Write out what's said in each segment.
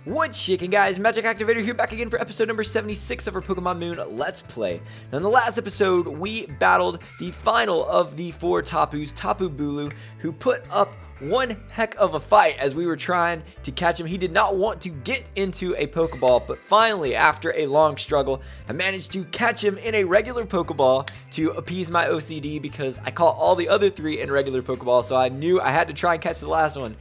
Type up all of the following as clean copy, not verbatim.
What's shaking, guys? MagicActivatr here, back again for episode number 76 of our Pokemon Moon Let's Play. Now, in the last episode, we battled the final of the 4 Tapus, Tapu Bulu, who put up one heck of a fight as we were trying to catch him. He did not want to get into a Pokeball, but finally, after a long struggle, I managed to catch him in a regular Pokeball to appease my OCD because I caught all the other 3 in regular Pokeball, so I knew I had to try and catch the last one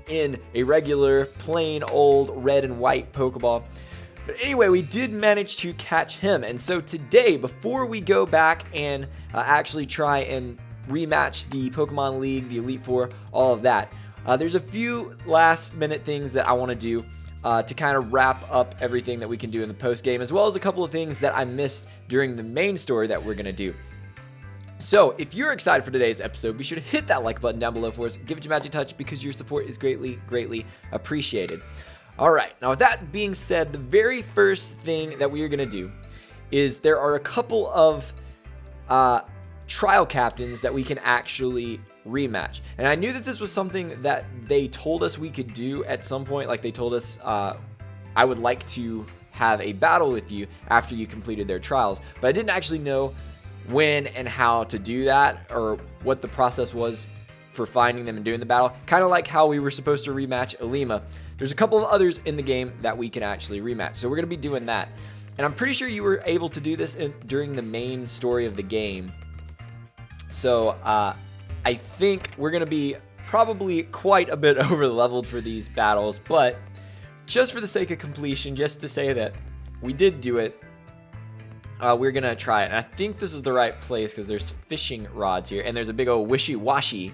in a regular, plain old red and white Pokeball. But anyway, we did manage to catch him, and so today, before we go back and actually try and rematch the Pokemon League, the Elite Four, all of that, there's a few last minute things that I want to do to kind of wrap up everything that we can do in the post game, as well as a couple of things that I missed during the main story that we're going to do. So, if you're excited for today's episode, be sure to hit that like button down below for us. Give it your magic touch because your support is greatly, greatly appreciated. Alright, now with that being said, the very first thing that we are going to do is there are a couple of trial captains that we can actually rematch. And I knew that this was something that they told us we could do at some point. Like, they told us, I would like to have a battle with you after you completed their trials. But I didn't actually know when and how to do that, or what the process was for finding them and doing the battle. Kind of like how we were supposed to rematch Alima. There's a couple of others in the game that we can actually rematch. So we're going to be doing that. And I'm pretty sure you were able to do this during the main story of the game. So I think we're going to be probably quite a bit over leveled for these battles, but just for the sake of completion, just to say that we did do it, we're going to try it. And I think this is the right place because there's fishing rods here, and there's a big old wishy-washy,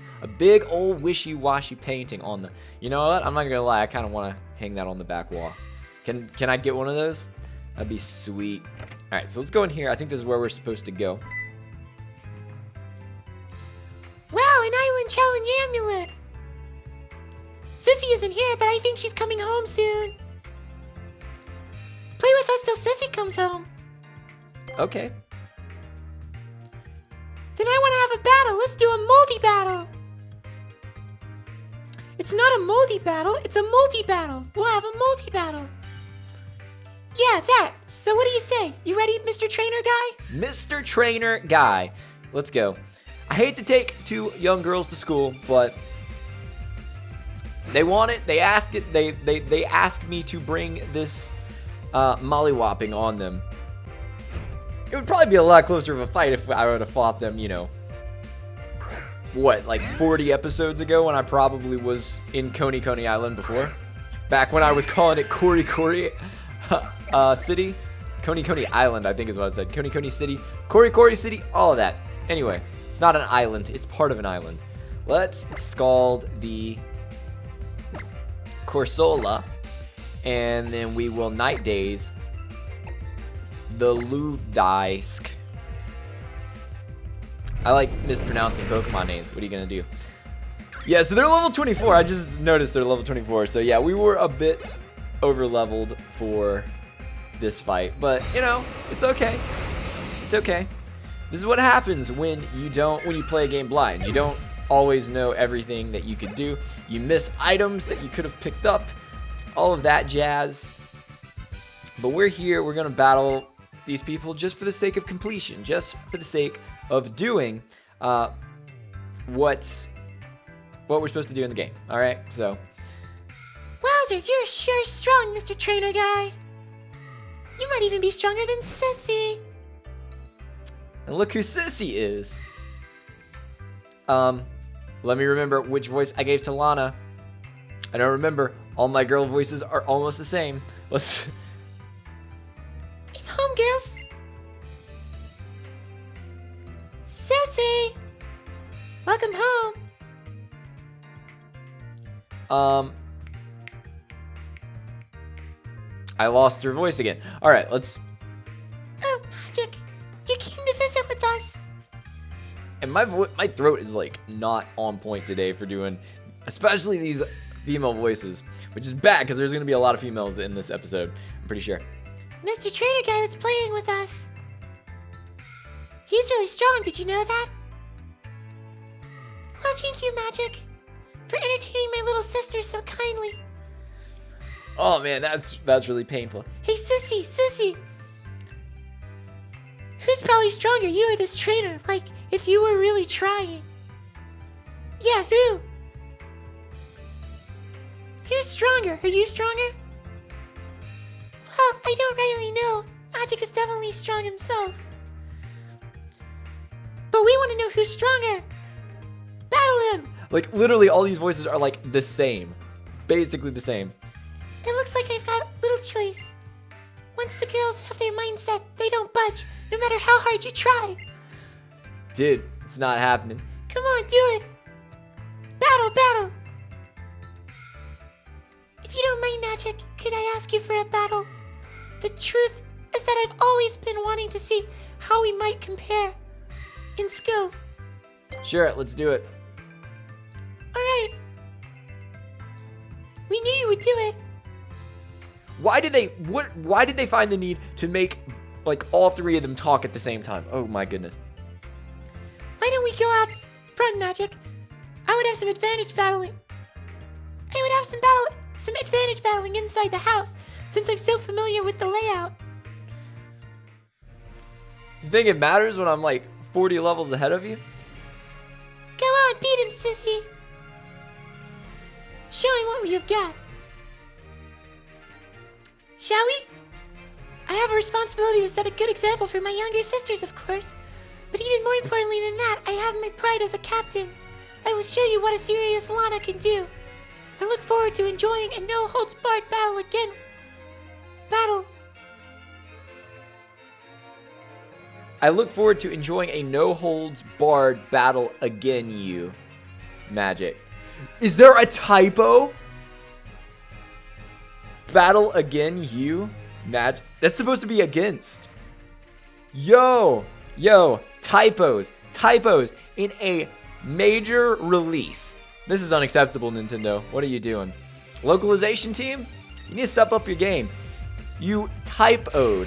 painting on the... You know what? I'm not going to lie, I kind of want to hang that on the back wall. Can I get one of those? That'd be sweet. Alright, so let's go in here. I think this is where we're supposed to go. Wow, an island challenge amulet! Sissy isn't here, but I think she's coming home soon. Play with us till Sissy comes home. Okay. Then I want to have a battle. Let's do a moldy battle. It's not a moldy battle, it's a multi battle. We'll have a multi battle. Yeah, that. So what do you say? You ready, Mr. Trainer Guy? Mr. Trainer Guy. Let's go. I hate to take 2 young girls to school, but they want it. They ask it. They ask me to bring this mollywhopping on them. It would probably be a lot closer of a fight if I would have fought them, you know, what, like 40 episodes ago when I probably was in Coney Island before. Back when I was calling it City. Coney Island, I think is what I said. Coney City. Cory City, all of that. Anyway, it's not an island. It's part of an island. Let's scald the Corsola, and then we will night daze the Luvdaisk. I like mispronouncing Pokemon names. What are you gonna do? Yeah, so they're level 24. I just noticed they're level 24. So yeah, we were a bit over leveled for this fight, but you know, it's okay. It's okay. This is what happens when you play a game blind. You don't always know everything that you could do. You miss items that you could have picked up. All of that jazz. But we're here. We're gonna battle these people just for the sake of completion, just for the sake of doing what we're supposed to do in the game. All right, so. Wowzers, you're sure strong, Mr. Trainer Guy. You might even be stronger than Sissy. And look who Sissy is. Let me remember which voice I gave to Lana. I don't remember. All my girl voices are almost the same. Let's. I'm home, girls. Sissy, welcome home. I lost her voice again. All right, let's. Oh, Magic, you came to visit with us. And my throat is like not on point today for doing, especially these female voices, which is bad because there's gonna be a lot of females in this episode. I'm pretty sure. Mr. Trainer Guy was playing with us. He's really strong. Did you know that? Well, thank you, Magic, for entertaining my little sister so kindly. Oh man, that's really painful. Hey, Sissy. Who's probably stronger, you or this trainer? Like, if you were really trying. Yeah, who? Who's stronger? Are you stronger? Well, I don't really know. Magic is definitely strong himself. But we want to know who's stronger. Battle him! Like, literally all these voices are like the same. Basically the same. It looks like I've got little choice. Once the girls have their mindset, they don't budge, no matter how hard you try. Dude, it's not happening. Come on, do it. Battle. If you don't mind, Magic, could I ask you for a battle? The truth is that I've always been wanting to see how we might compare in skill. Sure, let's do it. Alright. We knew you would do it. Why did they find the need to make like all three of them talk at the same time? Oh my goodness. Why don't we go out front, Magic? I would have some advantage battling. I would have some advantage battling inside the house, since I'm so familiar with the layout. You think it matters when I'm like 40 levels ahead of you? Go on, beat him, sissy. Show him what you've got. Shall we? I have a responsibility to set a good example for my younger sisters, of course. But even more importantly than that, I have my pride as a captain. I will show you what a serious Lana can do. I look forward to enjoying a no-holds-barred battle again. I look forward to enjoying a no-holds-barred battle again, you. Magic. Is there a typo? Battle again, you. Magic. That's supposed to be against. Yo, typos in a major release. This is unacceptable, Nintendo. What are you doing? Localization team? You need to step up your game. You typoed.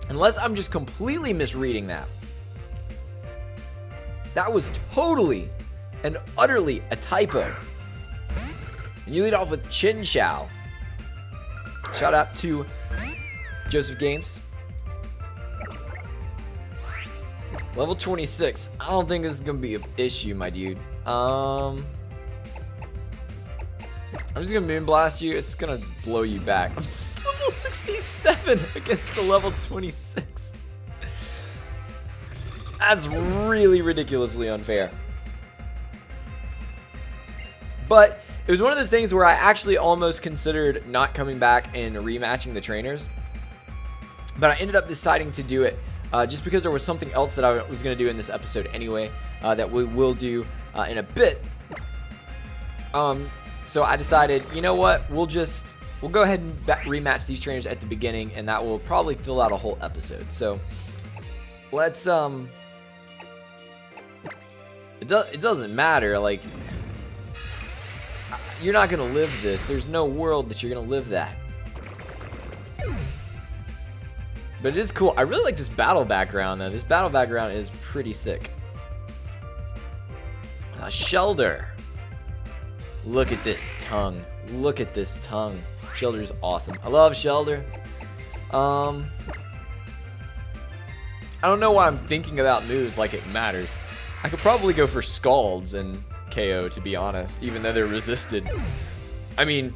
Unless I'm just completely misreading that. That was totally and utterly a typo. And you lead off with Chin Chow. Shout out to Joseph Games. Level 26. I don't think this is gonna be an issue, my dude. I'm just gonna Moonblast you. It's gonna blow you back. I'm level 67 against the level 26. That's really ridiculously unfair. But it was one of those things where I actually almost considered not coming back and rematching the trainers. But I ended up deciding to do it just because there was something else that I was going to do in this episode anyway that we will do in a bit. So I decided, you know what, we'll go ahead and rematch these trainers at the beginning, and that will probably fill out a whole episode. So let's it doesn't matter, like, you're not gonna live this. There's no world that you're gonna live that. But it is cool. I really like this battle background though. This battle background is pretty sick. Shelder. Look at this tongue. Look at this tongue. Shelder's awesome. I love Shelder. I don't know why I'm thinking about moves like it matters. I could probably go for Scalds and KO, to be honest, even though they're resisted. I mean,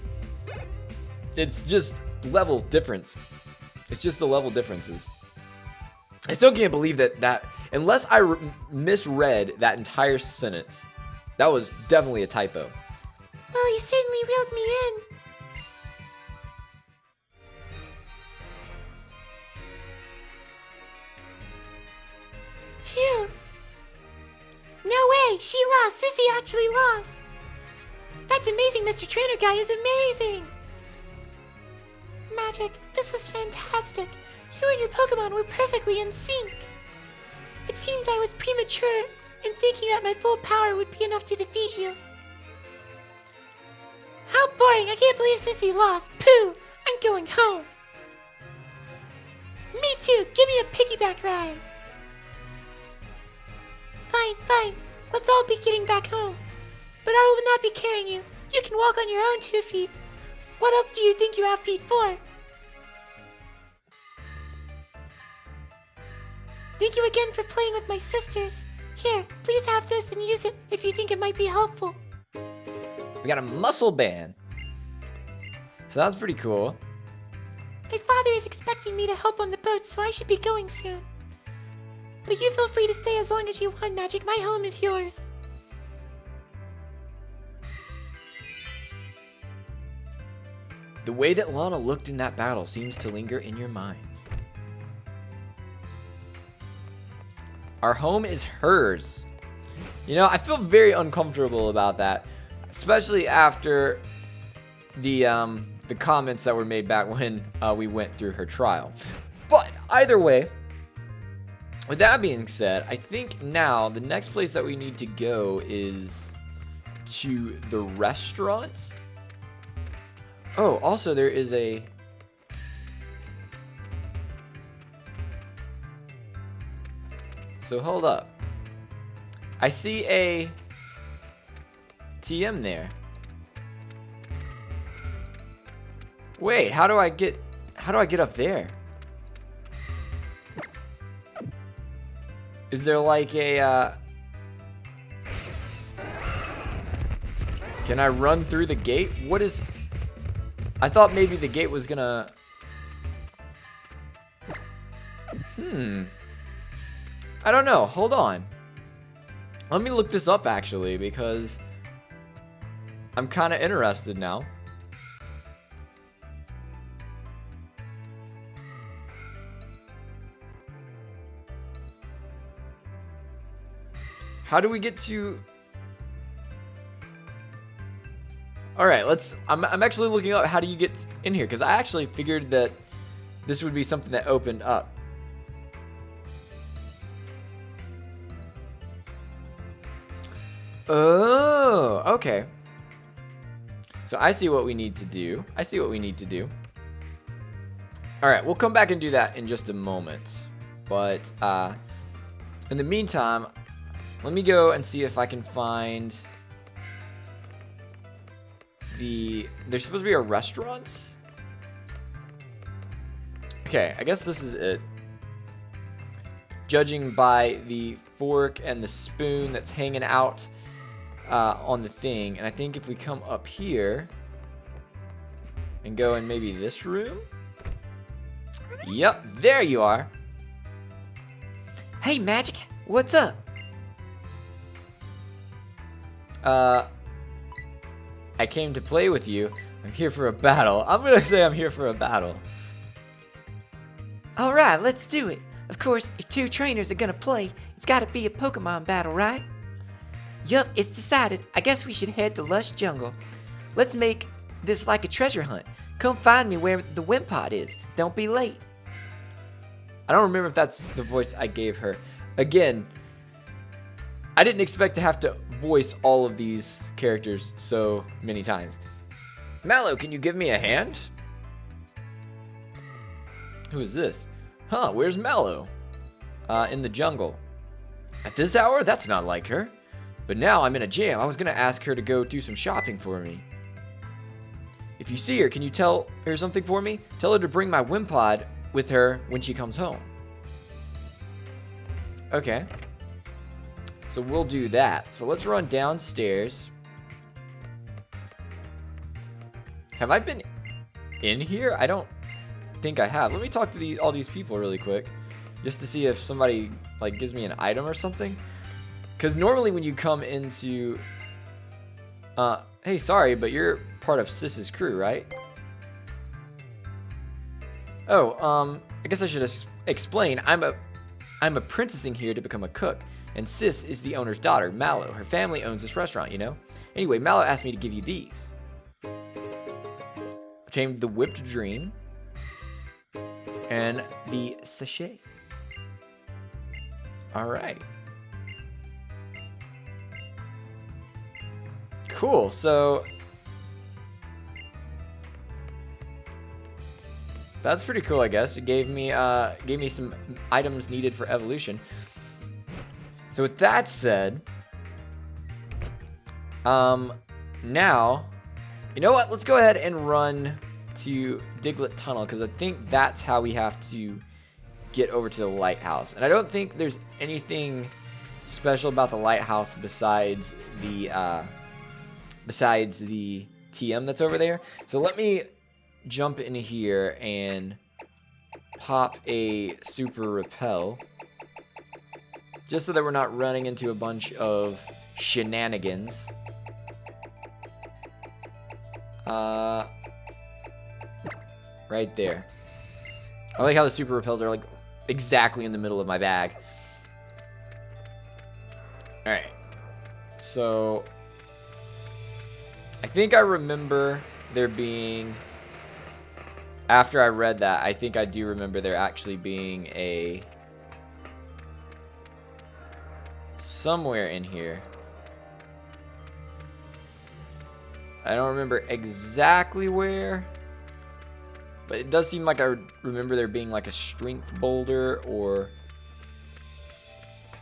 it's just level difference. It's just the level differences. I still can't believe that unless I misread that entire sentence, that was definitely a typo. Well, you certainly reeled me in. Phew. No way! She lost! Sissy actually lost! That's amazing, Mr. Trainer Guy is amazing! Magic, this was fantastic. You and your Pokemon were perfectly in sync. It seems I was premature in thinking that my full power would be enough to defeat you. How boring! I can't believe Sissy lost. Pooh! I'm going home. Me too! Give me a piggyback ride! Fine. Let's all be getting back home. But I will not be carrying you. You can walk on your own 2 feet. What else do you think you have feet for? Thank you again for playing with my sisters. Here, please have this and use it if you think it might be helpful. We got a muscle band. So that's pretty cool. My father is expecting me to help on the boat, so I should be going soon. But you feel free to stay as long as you want, Magic. My home is yours. The way that Lana looked in that battle seems to linger in your mind. Our home is hers. You know, I feel very uncomfortable about that, especially after the comments that were made back when we went through her trial. But either way, with that being said, I think now the next place that we need to go is to the restaurant. Oh, also there is a... So hold up. I see a TM there. Wait, how do I get up there? Is there like a can I run through the gate? What is... I thought maybe the gate was gonna... I don't know. Hold on. Let me look this up actually, because I'm kind of interested now. How do we get to... Alright, I'm actually looking up how do you get in here, because I actually figured that this would be something that opened up. Oh, okay. So I see what we need to do. Alright, we'll come back and do that in just a moment. But, in the meantime, let me go and see if I can find there's supposed to be a restaurant? Okay, I guess this is it. Judging by the fork and the spoon that's hanging out on the thing. And I think if we come up here and go in maybe this room. Yep, there you are. Hey, Magic, what's up? I came to play with you. I'm here for a battle. I'm gonna say I'm here for a battle. Alright, let's do it. Of course, if 2 trainers are gonna play, it's gotta be a Pokemon battle, right? Yup, it's decided. I guess we should head to Lush Jungle. Let's make this like a treasure hunt. Come find me where the Wimpod is. Don't be late. I don't remember if that's the voice I gave her. Again, I didn't expect to have to voice all of these characters so many times. Mallow, can you give me a hand? Who is this? Huh, where's Mallow? In the jungle. At this hour? That's not like her. But now I'm in a jam. I was gonna ask her to go do some shopping for me. If you see her, can you tell her something for me? Tell her to bring my Wimpod with her when she comes home. Okay. So we'll do that. So let's run downstairs. Have I been in here? I don't think I have. Let me talk to all these people really quick, just to see if somebody like gives me an item or something. Because normally when you come into... hey, sorry, but you're part of Sis's crew, right? Oh, I guess I should explain. I'm apprenticing here to become a cook. And Sis is the owner's daughter, Mallow. Her family owns this restaurant, you know? Anyway, Mallow asked me to give you these. Obtained the Whipped Dream. And the sachet. Alright. Cool, so... that's pretty cool, I guess. It gave me some items needed for evolution. So with that said, Now, you know what? Let's go ahead and run to Diglett Tunnel, because I think that's how we have to get over to the lighthouse. And I don't think there's anything special about the lighthouse besides the TM that's over there. So let me jump in here and pop a super repel, just so that we're not running into a bunch of shenanigans. Right there. I like how the super repels are like exactly in the middle of my bag. Alright. So I think I remember there being, after I read that, I think I do remember there actually being a, somewhere in here. I don't remember exactly where, but it does seem like I remember there being like a strength boulder or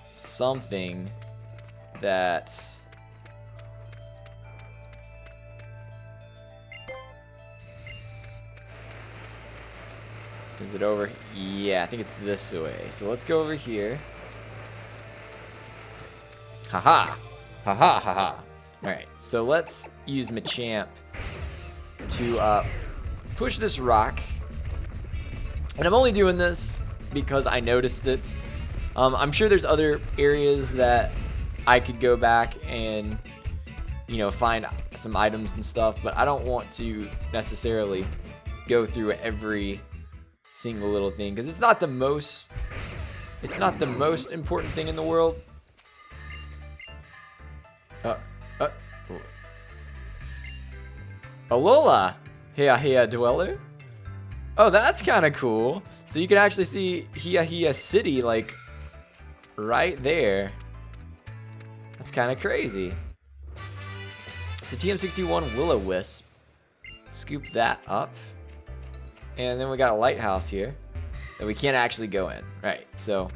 something that is it over? Yeah, I think it's this way. So let's go over here. Haha. Haha, haha. Alright, so let's use Machamp to push this rock. And I'm only doing this because I noticed it. I'm sure there's other areas that I could go back and, you know, find some items and stuff, but I don't want to necessarily go through every single little thing, because it's not the most important thing in the world. Alola Dweller. Oh, that's kind of cool. So you can actually see Hia City like right there. That's kind of crazy. So TM61 Will-O-Wisp. Scoop that up. And then we got a lighthouse here that we can't actually go in. Right, so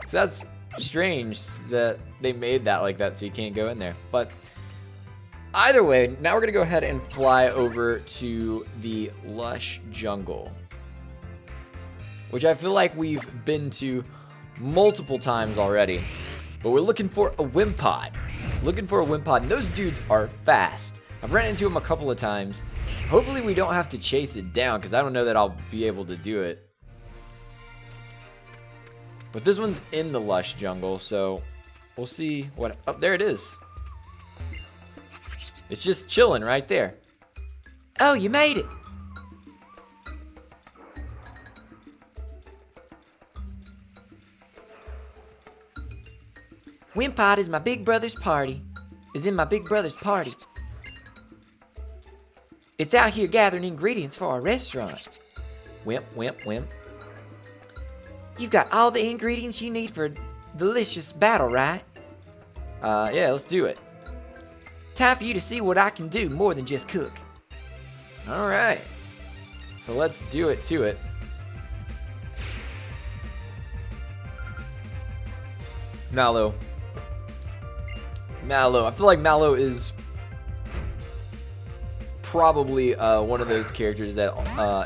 that's strange that they made that like that so you can't go in there. But either way, now we're going to go ahead and fly over to the Lush Jungle, which I feel like we've been to multiple times already. But we're looking for a Wimpod. And those dudes are fast. I've ran into them a couple of times. Hopefully we don't have to chase it down, because I don't know that I'll be able to do it. But this one's in the Lush Jungle, so we'll see what... Oh, there it is. It's just chilling right there. Oh, you made it. Wimpod is my big brother's party. In my big brother's party. It's out here gathering ingredients for our restaurant. Wimp. You've got all the ingredients you need for a delicious battle, right? Yeah, let's do it. Time for you to see what I can do more than just cook. Alright. So let's do it to it. Mallow. I feel like Mallow is probably one of those characters that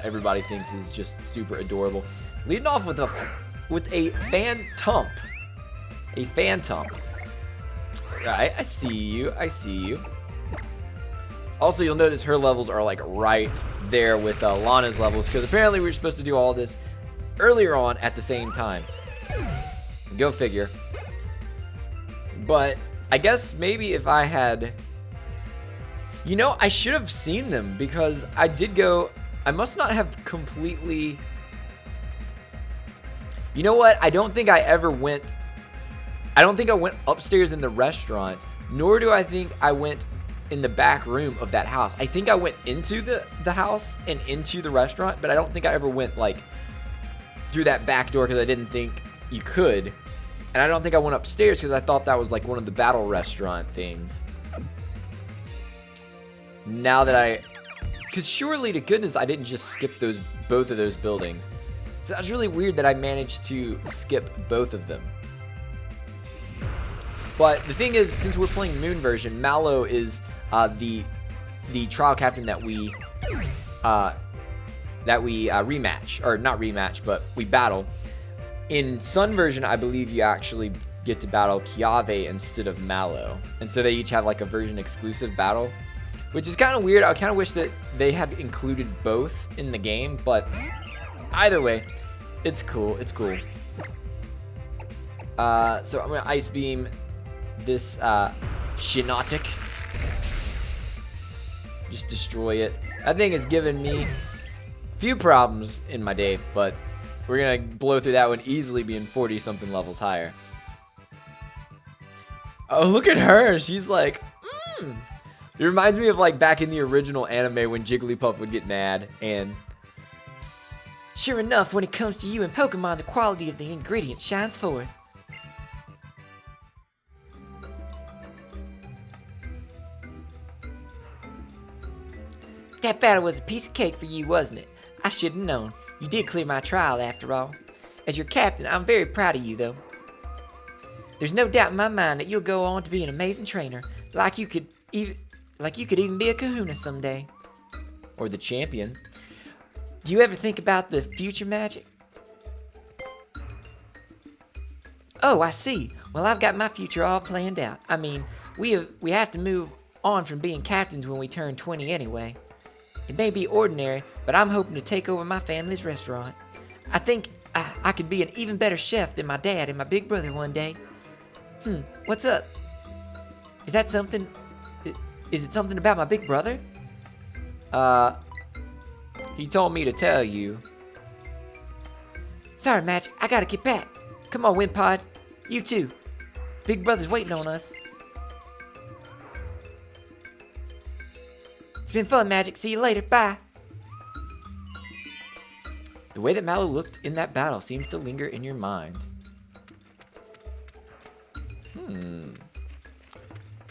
everybody thinks is just super adorable. Leading off with a Phantump. Right, I see you. Also, you'll notice her levels are like right there with Lana's levels, because apparently we were supposed to do all this earlier on at the same time. Go figure. But I guess maybe if I had... You know, I should have seen them, because I did go... I must not have completely... You know what? I don't think I went upstairs in the restaurant, nor do I think I went in the back room of that house. I think I went into the house and into the restaurant, but I don't think I ever went like through that back door, because I didn't think you could. And I don't think I went upstairs because I thought that was like one of the battle restaurant things. Now that because surely to goodness I didn't just skip both of those buildings. So that's really weird that I managed to skip both of them. But the thing is, since we're playing Moon version, Mallow is the trial captain that we rematch, or not rematch, but we battle. In Sun version, I believe you actually get to battle Kiave instead of Mallow, and so they each have like a version exclusive battle, which is kind of weird. I kind of wish that they had included both in the game, but either way, it's cool. It's cool. So I'm gonna Ice Beam this Shinotic. Just destroy it. That thing has given me a few problems in my day, but we're gonna blow through that one easily, being 40 something levels higher. Oh, look at her. She's like, It reminds me of like back in the original anime when Jigglypuff would get mad. And sure enough, when it comes to you and Pokemon, the quality of the ingredient shines forth. That battle was a piece of cake for you, wasn't it? I should have known. You did clear my trial after all. As your captain, I'm very proud of you, though. There's no doubt in my mind that you'll go on to be an amazing trainer, like you could even be a Kahuna someday. Or the champion. Do you ever think about the future, Magic? Oh, I see. Well, I've got my future all planned out. I mean, we have to move on from being captains when we turn 20 anyway. It may be ordinary, but I'm hoping to take over my family's restaurant. I think I could be an even better chef than my dad and my big brother one day. What's up? Is that something? Is it something about my big brother? He told me to tell you. Sorry, Magic, I gotta get back. Come on, Wimpod. You too. Big brother's waiting on us. It's been fun, Magic. See you later. Bye. The way that Mallow looked in that battle seems to linger in your mind.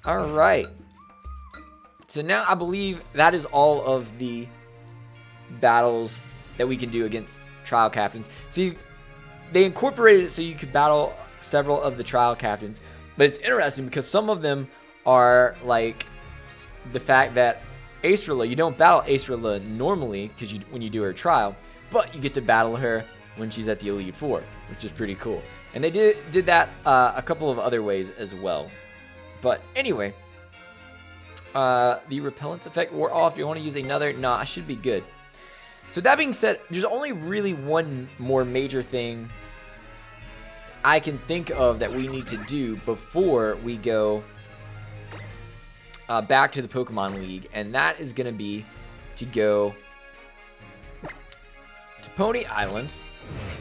Alright. So now I believe that is all of the battles that we can do against trial captains. See, they incorporated it so you could battle several of the trial captains. But it's interesting because some of them are like the fact that Acerla, you don't battle Acerla normally because when you do her trial, but you get to battle her when she's at the Elite Four, which is pretty cool. And they did that a couple of other ways as well. But anyway, the repellent effect wore off. Do you want to use another? Nah, I should be good. So that being said, there's only really one more major thing I can think of that we need to do before we go back to the Pokemon League, and that is going to be to go to Pony Island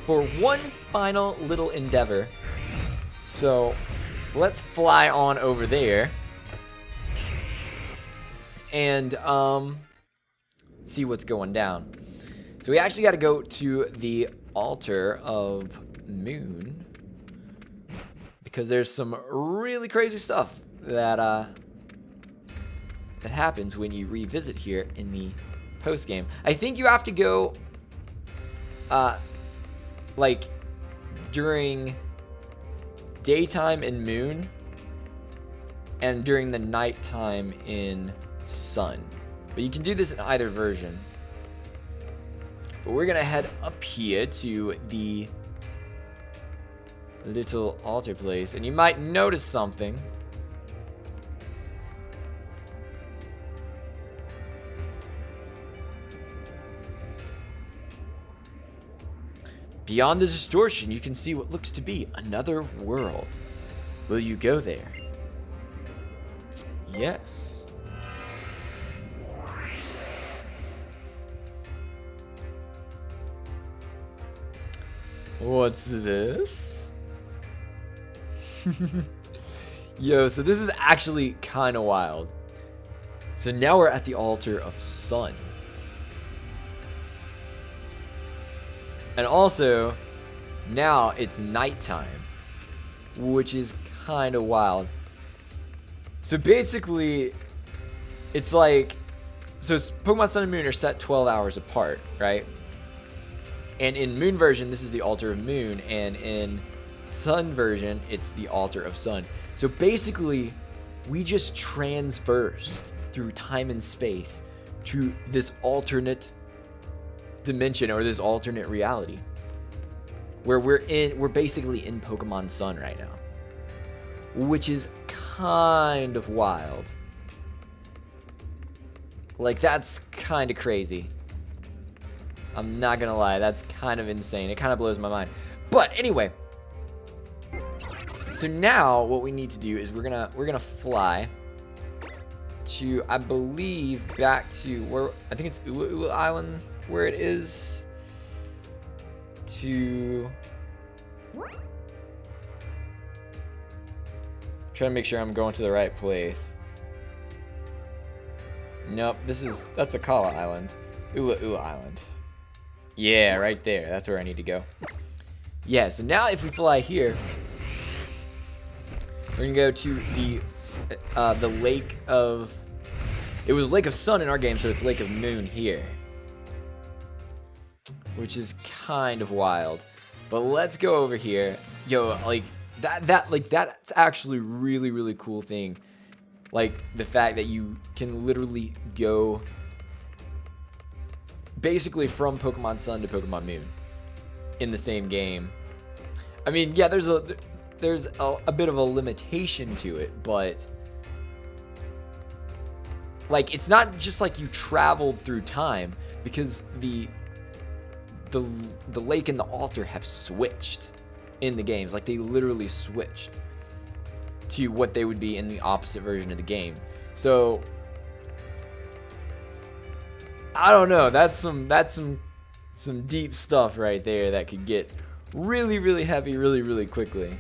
for one final little endeavor. So let's fly on over there and see what's going down. So we actually got to go to the Altar of Moon because there's some really crazy stuff that that happens when you revisit here in the post game. I think you have to go like during daytime in Moon and during the nighttime in Sun. But you can do this in either version. But we're gonna head up here to the little altar place, and you might notice something. Beyond the distortion, you can see what looks to be another world. Will you go there? Yes. What's this? Yo, so this is actually kind of wild. So now we're at the Altar of Sun. And also, now it's nighttime, which is kind of wild. So basically, it's like, so Pokemon Sun and Moon are set 12 hours apart, right? And in Moon version, this is the Altar of Moon, and in Sun version, it's the Altar of Sun. So basically, we just transversed through time and space to this alternate dimension or this alternate reality where we're basically in Pokemon Sun right now, which is kind of wild. Like, that's kind of crazy. I'm not gonna lie, that's kind of insane. It kind of blows my mind. But anyway, so now what we need to do is we're gonna fly to, I believe, back to where I think it's Ula Island, where it is. To try to make sure I'm going to the right place. Nope, that's Akala Island. Ula Island. Yeah, right there. That's where I need to go. Yeah, so now if we fly here, we're gonna go to the Lake of... It was Lake of Sun in our game, so it's Lake of Moon here. Which is kind of wild. But let's go over here. Yo, like, that's actually really, really cool thing. Like, the fact that you can literally go basically from Pokemon Sun to Pokemon Moon in the same game. I mean, yeah, there's a bit of a limitation to it, but like, it's not just like you traveled through time, because the lake and the altar have switched in the games. Like, they literally switched to what they would be in the opposite version of the game. So I don't know, that's some deep stuff right there that could get really, really heavy really quickly.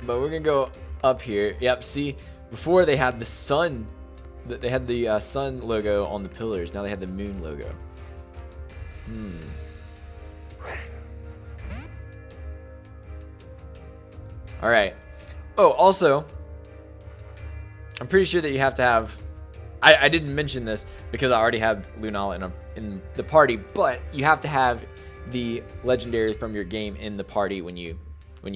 But we're gonna go up here. Yep, see, before they had the sun, they had the sun logo on the pillars. Now they have the moon logo. All right. Oh, also, I'm pretty sure that you have to have... I didn't mention this because I already have Lunala in the party, but you have to have the legendary from your game in the party when you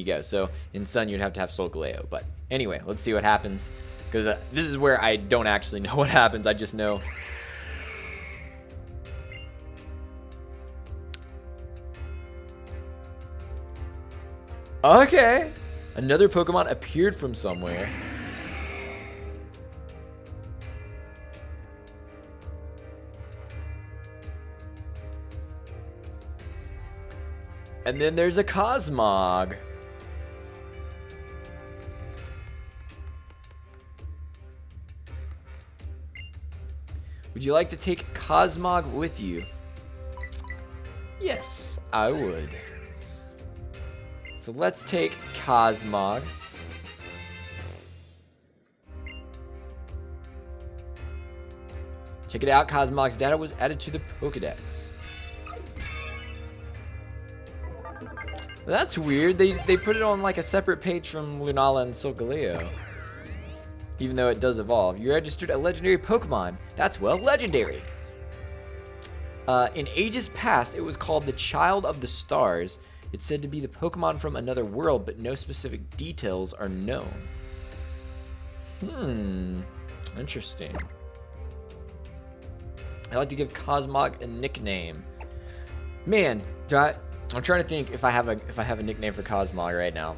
go. So in Sun, you'd have to have Solgaleo. But anyway, let's see what happens, because this is where I don't actually know what happens. I just know... Okay. Another Pokemon appeared from somewhere. And then there's a Cosmog. Would you like to take Cosmog with you? Yes, I would. So let's take Cosmog. Check it out, Cosmog's data was added to the Pokedex. That's weird. They put it on like a separate page from Lunala and Solgaleo. Even though it does evolve. You registered a legendary Pokemon. That's, well, legendary. In ages past, it was called the Child of the Stars. It's said to be the Pokemon from another world, but no specific details are known. Interesting. I like to give Cosmog a nickname. Man, I'm trying to think if I have a nickname for Cosmog right now.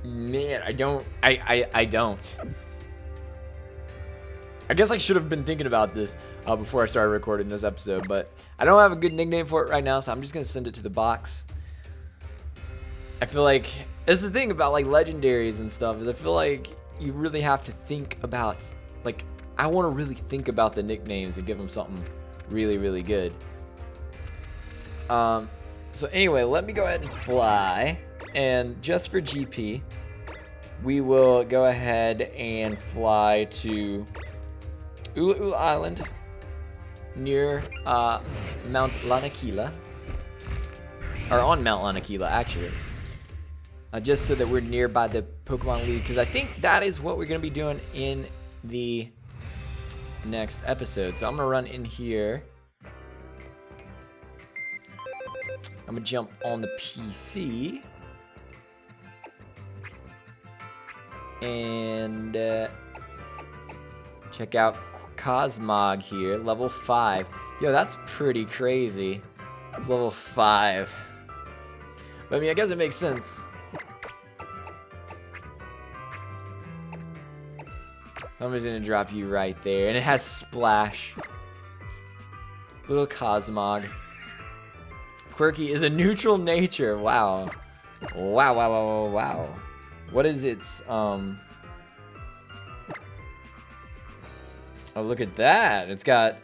Man, I don't. I guess I should have been thinking about this before I started recording this episode, but I don't have a good nickname for it right now, so I'm just gonna send it to the box. I feel like it's the thing about like legendaries and stuff, is I feel like you really have to think about, like, I want to really think about the nicknames and give them something really, really good. So anyway, let me go ahead and fly, and just for GP, we will go ahead and fly to Ula Island near Mount Lanakila, or on Mount Lanakila actually, just so that we're nearby the Pokemon League, because I think that is what we're going to be doing in the next episode. So I'm gonna run in here. I'm gonna jump on the PC and check out Cosmog here, level 5. Yo, that's pretty crazy. It's level 5. But I mean, I guess it makes sense. So I'm just gonna drop you right there, and it has Splash. Little Cosmog. Quirky is a neutral nature. Wow. Wow, wow, wow, wow, wow. What is its, Oh, look at that. It's got,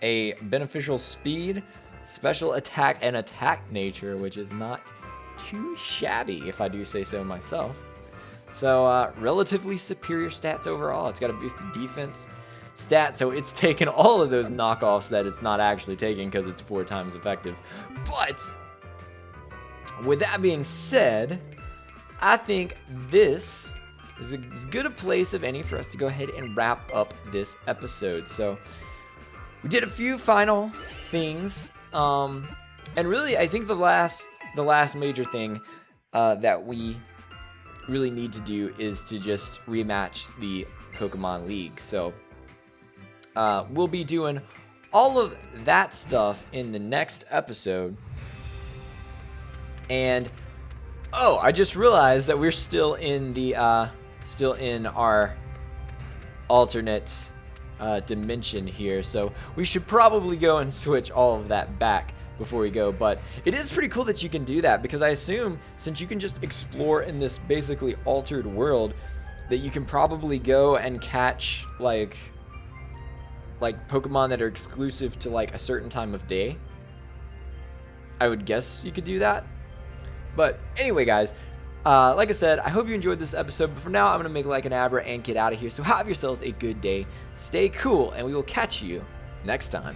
a beneficial speed, special attack, and attack nature, which is not too shabby, if I do say so myself. So, relatively superior stats overall. It's got a boosted defense stat, so it's taken all of those knockoffs that it's not actually taking because it's 4 times effective. But with that being said, I think this is as good a place of any for us to go ahead and wrap up this episode. So we did a few final things, and really I think the last major thing that we really need to do is to just rematch the Pokemon League. So we'll be doing all of that stuff in the next episode. And oh, I just realized that we're still in the our alternate dimension here, so we should probably go and switch all of that back before we go. But it is pretty cool that you can do that, because I assume since you can just explore in this basically altered world, that you can probably go and catch like Pokemon that are exclusive to like a certain time of day. I would guess you could do that. But anyway, guys, like I said, I hope you enjoyed this episode. But for now, I'm going to make like an Abra and get out of here. So have yourselves a good day. Stay cool, and we will catch you next time.